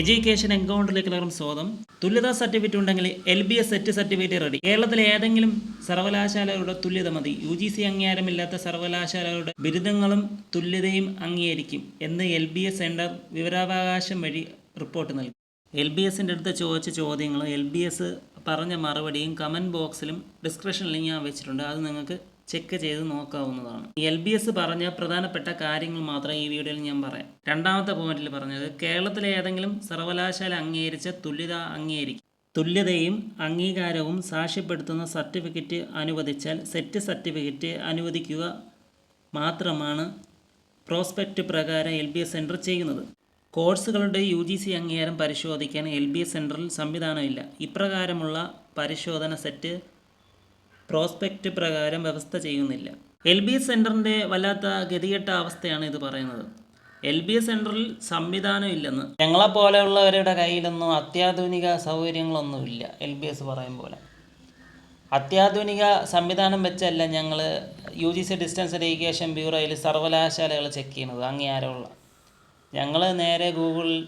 Education എൻകൗണ്ടറിലേക്ക് എല്ലാവരും സ്വാഗതം. തുല്യതാ സർട്ടിഫിക്കറ്റ് ഉണ്ടെങ്കിൽ LBS സെറ്റ് സർട്ടിഫിക്കറ്റ് റെഡി. കേരളത്തിലെ ഏതെങ്കിലും സർവകലാശാലകളുടെ തുല്യത മതി. UGC അംഗീകാരമില്ലാത്ത സർവകലാശാലകളുടെ ബിരുദങ്ങളും തുല്യതയും അംഗീകരിക്കും എന്ന് LBS സെൻറ്റർ വിവരാവകാശം വഴി റിപ്പോർട്ട് നൽകി. LBSൻ്റെ അടുത്ത് ചോദിച്ച ചോദ്യങ്ങൾ LBS പറഞ്ഞ മറുപടിയും കമൻറ്റ് ബോക്സിലും ഡിസ്ക്രിപ്ഷൻ ലിങ്ക് ഞാൻ വെച്ചിട്ടുണ്ട്. അത് നിങ്ങൾക്ക് ചെക്ക് ചെയ്ത് നോക്കാവുന്നതാണ്. LBS പറഞ്ഞ പ്രധാനപ്പെട്ട കാര്യങ്ങൾ മാത്രം ഈ വീഡിയോയിൽ ഞാൻ പറയാം. രണ്ടാമത്തെ പോയിന്റിൽ പറഞ്ഞത് കേരളത്തിലെ ഏതെങ്കിലും സർവകലാശാല അംഗീകരിച്ച തുല്യത അംഗീകരിക്കും. തുല്യതയും അംഗീകാരവും സാക്ഷ്യപ്പെടുത്തുന്ന സർട്ടിഫിക്കറ്റ് അനുവദിച്ചാൽ സെറ്റ് സർട്ടിഫിക്കറ്റ് അനുവദിക്കുക മാത്രമാണ് പ്രോസ്പെക്റ്റ് പ്രകാരം LBS സെൻറ്റർ ചെയ്യുന്നത്. കോഴ്സുകളുടെ UGC അംഗീകാരം പരിശോധിക്കാൻ LBS സെൻറ്ററിൽ സംവിധാനമില്ല. ഇപ്രകാരമുള്ള പരിശോധന സെറ്റ് പ്രോസ്പെക്റ്റ് പ്രകാരം വ്യവസ്ഥ ചെയ്യുന്നില്ല. LBS സെൻറ്ററിൻ്റെ വല്ലാത്ത ഗതികെട്ട അവസ്ഥയാണ് ഇത് പറയുന്നത്. LBS സെൻറ്ററിൽ സംവിധാനം ഇല്ലെന്ന്. ഞങ്ങളെപ്പോലെയുള്ളവരുടെ കയ്യിലൊന്നും അത്യാധുനിക സൗകര്യങ്ങളൊന്നുമില്ല. LBS പറയും പോലെ അത്യാധുനിക സംവിധാനം വെച്ചല്ല ഞങ്ങൾ UGC ഡിസ്റ്റൻസ് എഡ്യൂക്കേഷൻ ബ്യൂറോയിൽ സർവകലാശാലകൾ ചെക്ക് ചെയ്യുന്നത്. അംഗീകാരമുള്ള ഞങ്ങൾ നേരെ ഗൂഗിളിൽ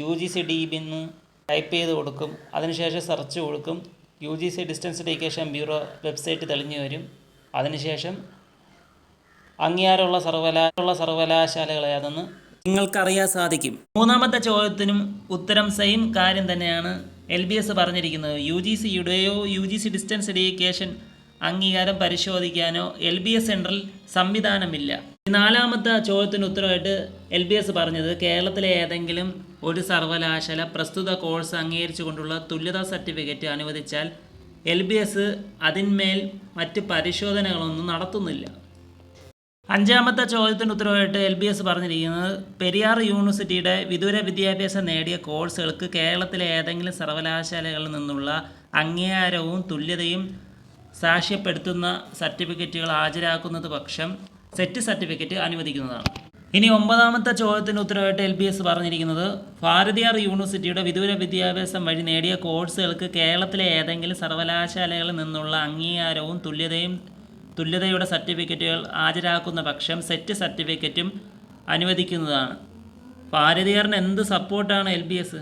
UGC DB എന്ന് ടൈപ്പ് ചെയ്ത് കൊടുക്കും. അതിനുശേഷം സെർച്ച് കൊടുക്കും. UGC distance education bureau website തെളിഞ്ഞു വരും. അതിനുശേഷം അംഗീകാരമുള്ള സർവകലാശാലകൾ ഏതെന്ന് നിങ്ങൾക്കറിയാൻ സാധിക്കും. മൂന്നാമത്തെ ചോദ്യത്തിനും ഉത്തരം സെയിം കാര്യം തന്നെയാണ് LBS പറഞ്ഞിരിക്കുന്നത്. UGCയുടെയോ UGC ഡിസ്റ്റൻസ് എഡ്യൂക്കേഷൻ അംഗീകാരം പരിശോധിക്കാനോ LBS സെൻറ്ററിൽ സംവിധാനമില്ല. നാലാമത്തെ ചോദ്യത്തിന് ഉത്തരവായിട്ട് LBS പറഞ്ഞത് കേരളത്തിലെ ഏതെങ്കിലും ഒരു സർവകലാശാല പ്രസ്തുത കോഴ്സ് അംഗീകരിച്ചുകൊണ്ടുള്ള തുല്യതാ സർട്ടിഫിക്കറ്റ് അനുവദിച്ചാൽ LBS അതിന്മേൽ മറ്റ് പരിശോധനകളൊന്നും നടത്തുന്നില്ല. അഞ്ചാമത്തെ ചോദ്യത്തിന് ഉത്തരവായിട്ട് LBS പറഞ്ഞിരിക്കുന്നത് പെരിയാർ യൂണിവേഴ്സിറ്റിയുടെ വിദൂര വിദ്യാഭ്യാസം നേടിയ കോഴ്സുകൾക്ക് കേരളത്തിലെ ഏതെങ്കിലും സർവകലാശാലകളിൽ നിന്നുള്ള അംഗീകാരവും തുല്യതയും സാക്ഷ്യപ്പെടുത്തുന്ന സർട്ടിഫിക്കറ്റുകൾ ഹാജരാക്കുന്നത് പക്ഷം സെറ്റ് സർട്ടിഫിക്കറ്റ് അനുവദിക്കുന്നതാണ്. ഇനി ഒമ്പതാമത്തെ ചോദ്യത്തിന് ഉത്തരവായിട്ട് LBS പറഞ്ഞിരിക്കുന്നത് ഭാരതീയർ യൂണിവേഴ്സിറ്റിയുടെ വിദൂര വിദ്യാഭ്യാസം വഴി നേടിയ കോഴ്സുകൾക്ക് കേരളത്തിലെ ഏതെങ്കിലും സർവകലാശാലകളിൽ നിന്നുള്ള അംഗീകാരവും തുല്യതയുടെ സർട്ടിഫിക്കറ്റുകൾ ഹാജരാക്കുന്ന പക്ഷം സെറ്റ് സർട്ടിഫിക്കറ്റും അനുവദിക്കുന്നതാണ്. ഭാരതീയറിന് എന്ത് സപ്പോർട്ടാണ് LBS?